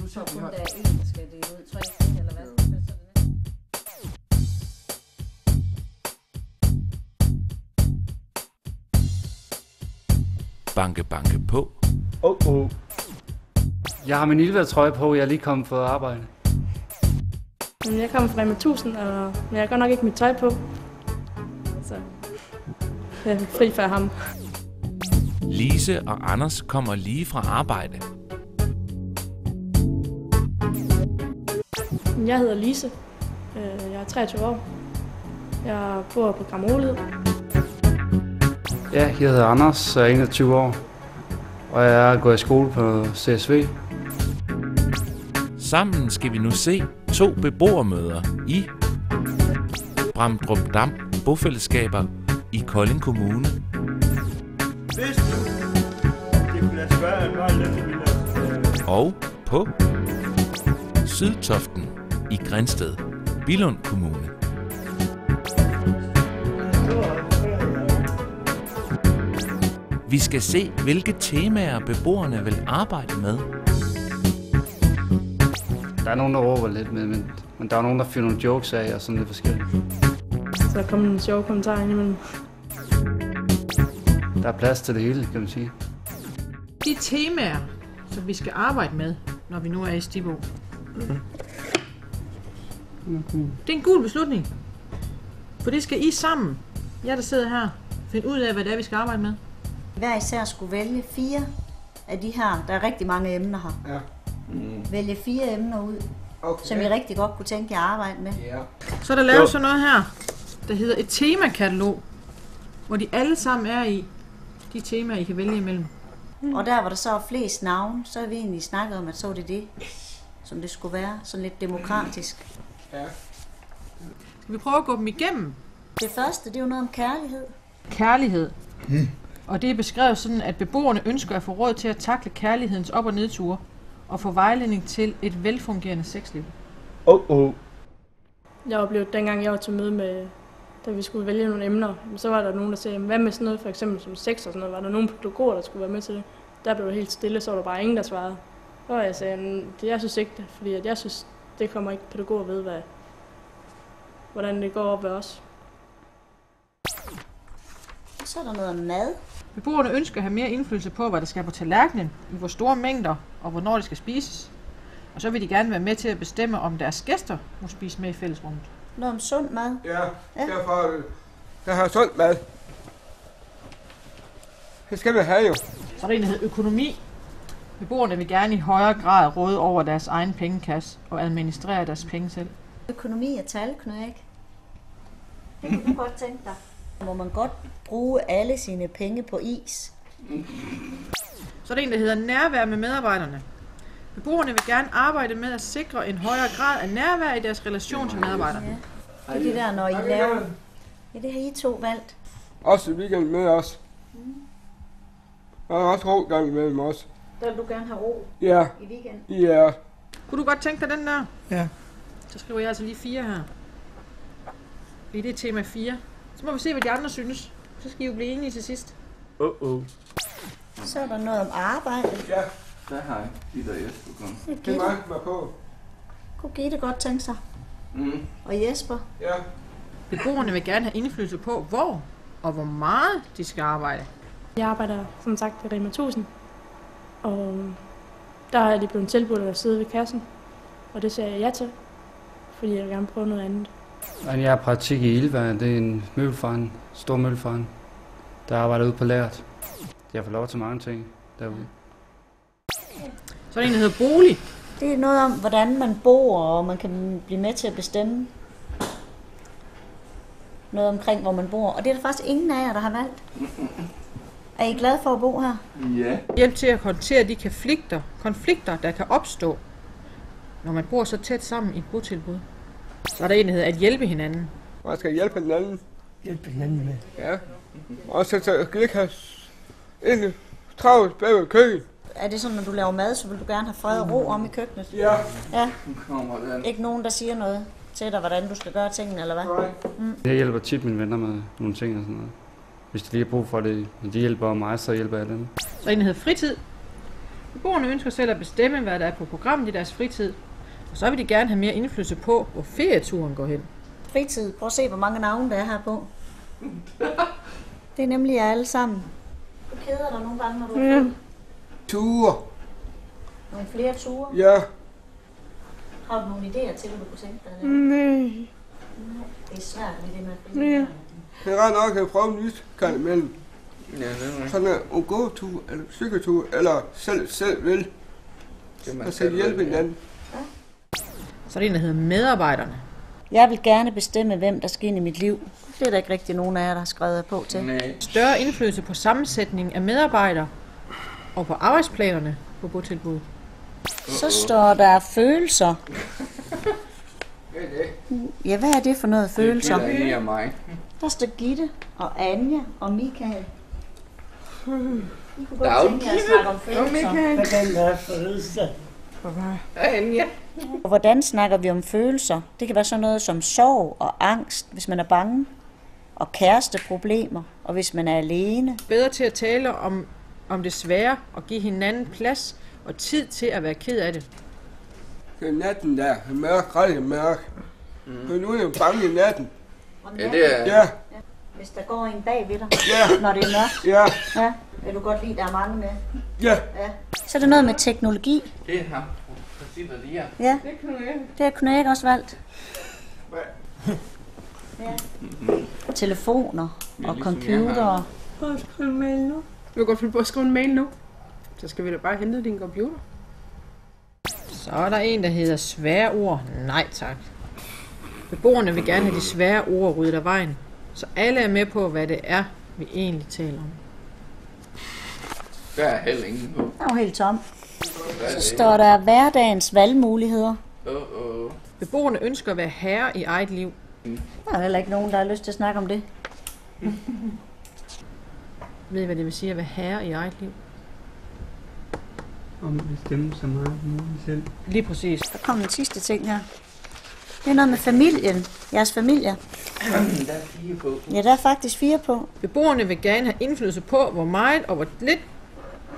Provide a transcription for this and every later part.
Så kun der er en, der skal dele ud. Tror jeg ikke, eller hvad? Banke, banke på. Jeg har min Ilva-trøje på, jeg er lige kommet fra arbejde. Jeg kommer fra Rema 1000, men jeg har godt nok ikke mit tøj på. Så jeg er fri for ham. Lise og Anders kommer lige fra arbejde. Jeg hedder Lise. Jeg er 23 år. Jeg bor på Grammolet. Ja, jeg hedder Anders, jeg er 21 år. Og jeg er gået i skole på CSV. Sammen skal vi nu se 2 beboermøder i Bramdrup Dam Bofællesskaber i Kolding Kommune. Og på Sydtoften i Grindsted, Billund Kommune. Vi skal se, hvilke temaer beboerne vil arbejde med. Der er nogen, der råber lidt med, men der er nogen, der fyrer nogle jokes af og sådan lidt forskelligt. Så der kommer en sjov kommentar ind imellem. Der er plads til det hele, kan man sige. De temaer, som vi skal arbejde med, når vi nu er i Stibo. Det er en gul beslutning. For det skal I sammen, jer der sidder her, finde ud af, hvad det er, vi skal arbejde med. Hver især skulle vælge 4 af de her. Der er rigtig mange emner her. Ja. Vælge 4 emner ud, Okay. som I rigtig godt kunne tænke jer at arbejde med. Ja. Så er der lavet sådan noget her, der hedder et temakatalog, hvor de alle sammen er i de temaer, I kan vælge imellem. Og der, hvor der så er flest navne, så har vi egentlig snakket om, at så var det, som det skulle være. Sådan lidt demokratisk. Ja. Skal vi prøve at gå dem igennem? Det første, det er jo noget om kærlighed. Kærlighed. Og det er beskrevet sådan, at beboerne ønsker at få råd til at takle kærlighedens op- og nedture og få vejledning til et velfungerende sexliv. Jeg oplevede, dengang jeg var til møde med, da vi skulle vælge nogle emner, så var der nogen, der sagde, hvad med sådan noget for eksempel som sex og sådan noget? Var der nogen pædagoger, der skulle være med til det? Der blev det helt stille, så var der bare ingen, der svarede. Og jeg sagde, jeg synes ikke det, fordi jeg synes, det kommer ikke pædagoger ved, hvordan det går op ved os. Så er der noget om mad. Beboerne ønsker at have mere indflydelse på, hvad der skal på tallerkenen, i hvor store mængder og hvornår det skal spises. Og så vil de gerne være med til at bestemme, om deres gæster må spise med i fællesrummet. Noget om sund mad. Ja, derfor der har sund mad. Det skal man have jo. Så er der en, der hedder økonomi. Beboerne vil gerne i højere grad råde over deres egen pengekasse og administrere deres penge selv. Økonomi og talknøg. Det kan du godt tænke dig. Må man godt bruge alle sine penge på is. Så er der en, der hedder nærvær med medarbejderne. Beboerne vil gerne arbejde med at sikre en højere grad af nærvær i deres relation til medarbejderne. Ja. Det er det der, når I laver. Ja, det har I 2 valgt. Også i weekend med os. Og også ro gang med os. Der vil du gerne have ro Ja. i weekend. Ja. Kunne du godt tænke dig den der? Ja. Så skriver jeg altså lige 4 her. Fordi det er tema 4. Så må vi se, hvad de andre synes. Så skal I jo blive enige til sidst. Så er der noget om arbejde. Ja. Der har jeg. Gitte og Jesper kom. Det er mig på. Kunne Gitte godt tænke sig. Og Jesper. Ja. Beboerne vil gerne have indflydelse på, hvor og hvor meget de skal arbejde. Jeg arbejder som sagt i Rema 1000, og der er de blevet tilbudt at sidde ved kassen, og det siger jeg ja til, fordi jeg vil gerne prøve noget andet. Jeg er praktik i Ilva, det er en møbelforretning, stor møbelforretning, der arbejder ude på lageret. Jeg får lov til mange ting derude. Så er der en, der hedder bolig. Det er noget om, hvordan man bor, og man kan blive med til at bestemme noget omkring, hvor man bor. Og det er der faktisk ingen af jer, der har valgt. Er I glade for at bo her? Ja. Hjælp til at håndtere de konflikter, der kan opstå, når man bor så tæt sammen i et botilbud. Så er der en, der hedder at hjælpe hinanden. Man skal hjælpe hinanden. Hjælpe hinanden med. Ja. Og så skal jeg ikke have en travlt bag ved køkken. Er det sådan, når du laver mad, så vil du gerne have fred og ro om i køkkenet? Ja. Ja. Kommer den. Ikke nogen, der siger noget til dig, hvordan du skal gøre tingene, eller hvad? Nej. Jeg hjælper tit mine venner med nogle ting og sådan noget. Hvis de lige har brug for det, de hjælper mig, så hjælper jeg dem. Så er der en, der hedder fritid. Beboerne ønsker selv at bestemme, hvad der er på programmet i deres fritid. Og så vil de gerne have mere indflydelse på, hvor ferieturen går hen. Fritid. Prøv at se, hvor mange navne der er her på. Det er nemlig jer alle sammen. Du keder dig nogle gange, når du er fuld. Ture. Nogle flere ture. Ja. Har du nogle idéer til, hvad du kunne tænke dig? Nej. Det er svært med det med fritid. Jeg har nok at prøve nyt, kan imellem. Ja, det er Sådan en gåtur, eller cykeltur, eller selv vil. Og så hjælpe hinanden. Så er det en, der hedder medarbejderne. Jeg vil gerne bestemme, hvem der skal ind i mit liv. Det er der ikke rigtig nogen af jer, der har skrevet på til. Nej. Større indflydelse på sammensætningen af medarbejdere og på arbejdsplanerne på botilbud. Så står der følelser. Hvad er det? Ja, hvad er det for noget følelser? Det er Gitte og mig. Der står Gitte og Anja og Michael. I kunne godt Dag. tænke jer at snakke om følelser. Anja. Og hvordan snakker vi om følelser? Det kan være sådan noget som sorg og angst, hvis man er bange. Og kæresteproblemer, og hvis man er alene. Bedre til at tale om det svære og give hinanden plads og tid til at være ked af det. Det er natten der. Mørk, rigtig mørk. Men nu er jeg bange i natten. Ja, det er... Ja, Hvis der går en bag ved dig, ja, når det er mørkt. ja, Ja, vil du godt lide, der er mange med. ja. Ja. Så er det noget med teknologi. Det er ham. Præcis, hvad det er. Ja, det har Knæk også valgt. Ja. Telefoner og computere. Prøv at skrive en mail nu. Du kan godt finde på at skrive en mail nu. Så skal vi da bare hente din computer. Så er der en, der hedder svære ord. Nej tak. Beboerne vil gerne have de svære ord ryddet af vejen, så alle er med på, hvad det er, vi egentlig taler om. Der er heller ingen på. Den er jo helt tom. Så står der hverdagens valgmuligheder. Beboerne ønsker at være herre i eget liv. Der er heller ikke nogen, der har lyst til at snakke om det. Ved I, hvad det vil sige at være herre i eget liv? Om at bestemme så meget som muligt selv. Lige præcis. Der kom den sidste ting her. Det er noget med familien. Jeres familie. Der er 4 på. Ja, der er faktisk 4 på. Beboerne vil gerne have indflydelse på, hvor meget og hvor lidt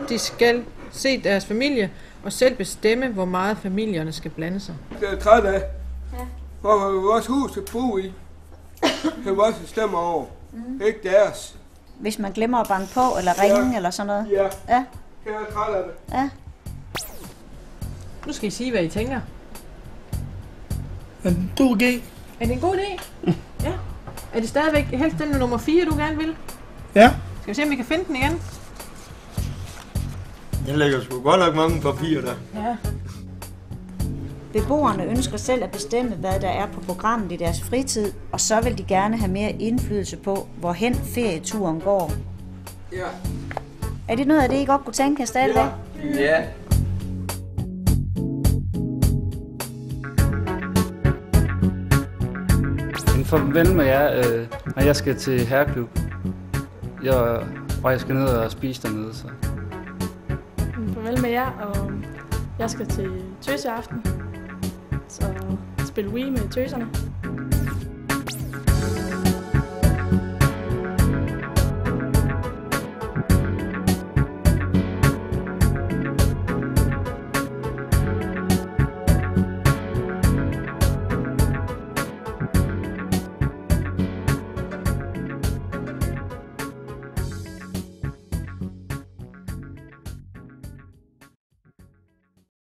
de skal se deres familie, og selv bestemme, hvor meget familierne skal blande sig. Det er træt af. Hvor vores hus er bo i. Det er vores stemmer over. Ikke deres. Hvis man glemmer at banke på, eller ringe, eller sådan noget. Ja, Ja, jeg er træt af det. ja. Nu skal I sige, hvad I tænker. En god idé. Er det en god idé? Ja. Er det stadigvæk helst den med nummer 4, du gerne vil? Ja. Skal vi se, om vi kan finde den igen? Jeg lægger sgu godt nok mange papirer der. Ja. Beboerne ønsker selv at bestemme, hvad der er på programmet i deres fritid, og så vil de gerne have mere indflydelse på, hvorhen ferieturen går. Ja. Er det noget af det, I godt kunne tænke jer stadigvæk? Ja. En farvel med jer, når jeg skal til herreklub. Jeg skal ned og spise dernede, så. Farvel med jer, og jeg skal til tøseaften. Så spille Wii med tøserne.